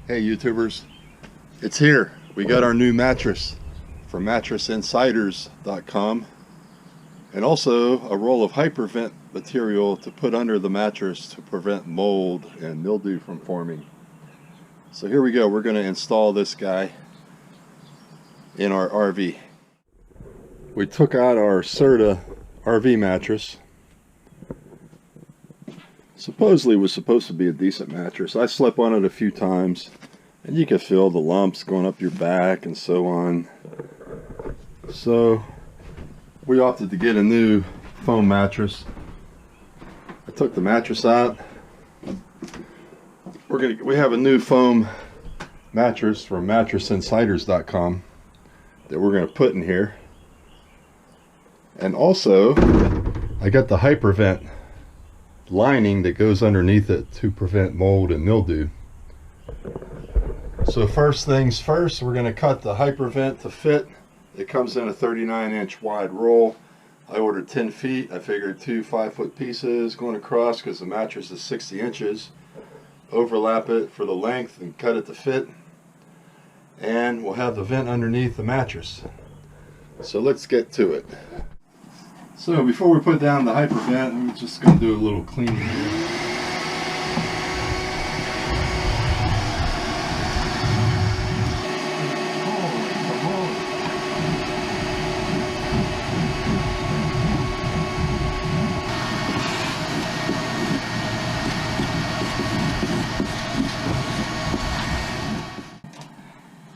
Hey YouTubers, it's here. We got our new mattress from mattressinsiders.com, and also a roll of hypervent material to put under the mattress to prevent mold and mildew from forming. So here we go. We're going to install this guy in our RV. We took out our Serta RV mattress. Supposedly it was supposed to be a decent mattress. I slept on it a few times and you can feel the lumps going up your back and so on. So we opted to get a new foam mattress. I took the mattress out. We have a new foam mattress from mattressinsiders.com that we're going to put in here. And also I got the hypervent lining that goes underneath it to prevent mold and mildew. So first things first, we're going to cut the hypervent to fit. It comes in a 39-inch wide roll. I ordered 10 feet. I figured 2 5-foot pieces going across because the mattress is 60 inches. Overlap it for the length and cut it to fit. And we'll have the vent underneath the mattress. So let's get to it. So before we put down the hypervent, we're just going to do a little cleaning here.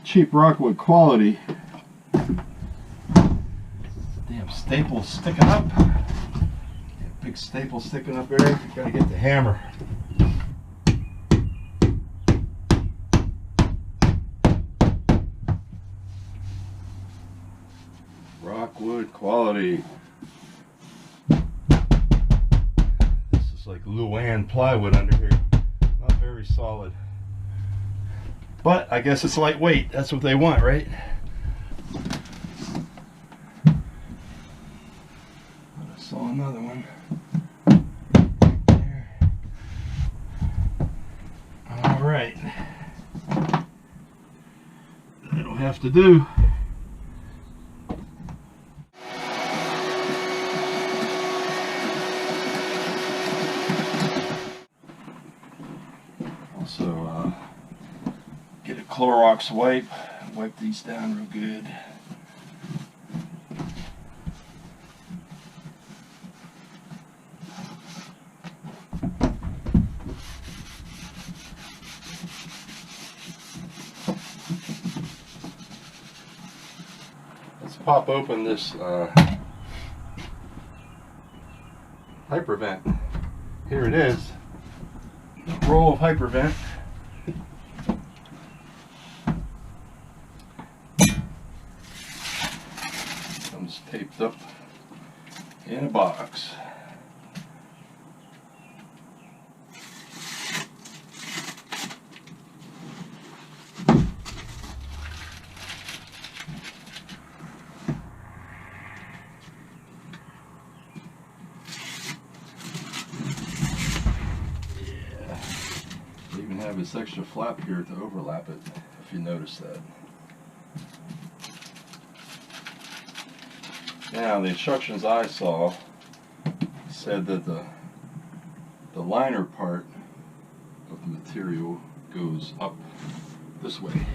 Cheap Rockwood quality. Damn staple sticking up. Big staple sticking up there. Gotta get the hammer. Rockwood quality. This is like Luan plywood under here. Not very solid. But I guess it's lightweight. That's what they want, right? I saw another one. There. All right. That'll have to do. Also, get a Clorox wipe these down real good. Let's pop open this hypervent. Here it is, a roll of hypervent. Comes taped up in a box. Have this extra flap here to overlap it, if you notice that. Now the instructions I saw said that the liner part of the material goes up this way.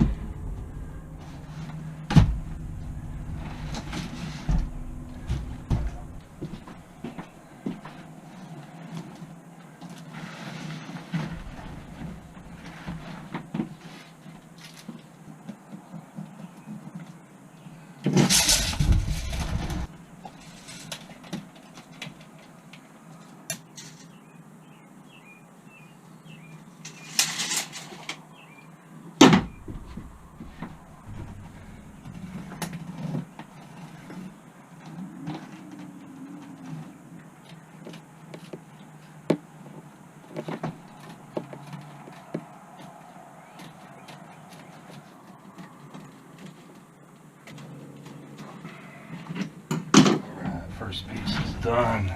First piece is done.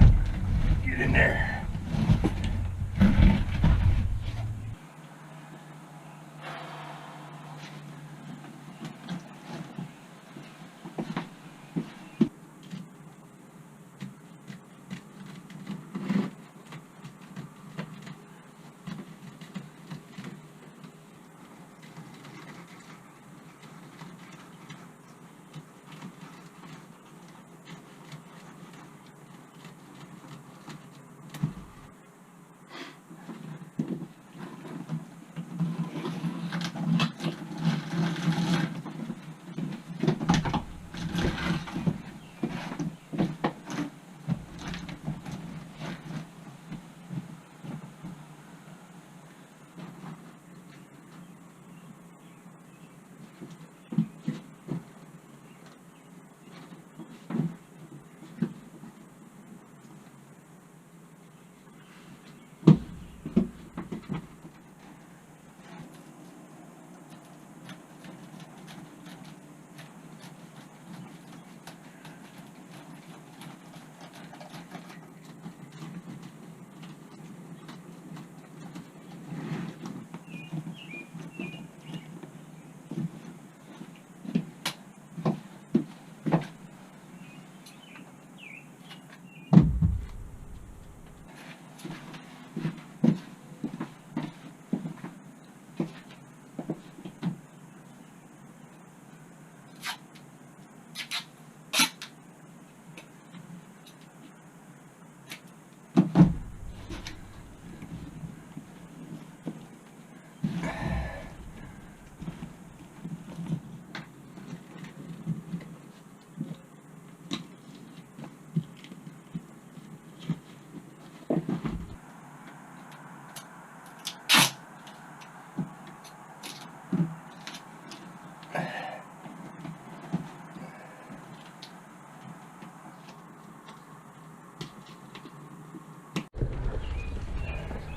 Get in there.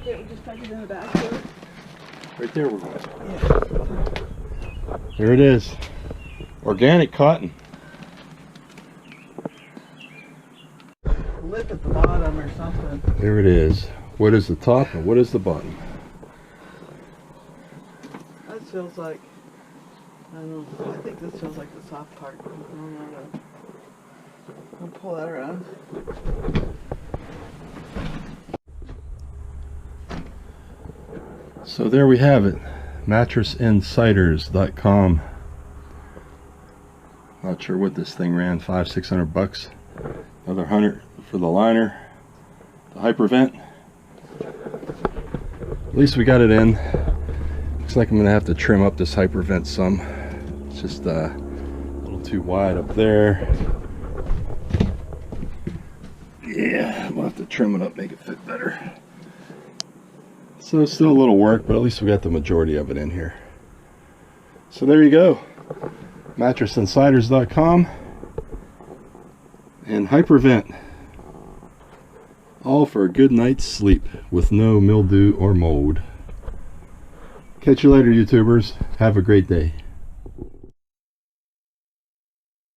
Yeah, we just stuck it in the back here. Right there we're going. Yeah. There it is. Organic cotton. Lip at the bottom or something. There it is. What is the top and what is the bottom? That feels like, I don't know, I think this feels like the soft part. I don't know. I'll pull that around. So there we have it. Mattressinsiders.com. Not sure what this thing ran, $500-600. Another 100 for the liner, the hypervent. At least we got it in. Looks like I'm gonna have to trim up this hypervent some. It's just a little too wide up there. Yeah, we'll have to trim it up, make it fit better. So it's still a little work, but at least we got the majority of it in here. So there you go. Mattressinsiders.com and hypervent. All for a good night's sleep with no mildew or mold. Catch you later, YouTubers. Have a great day.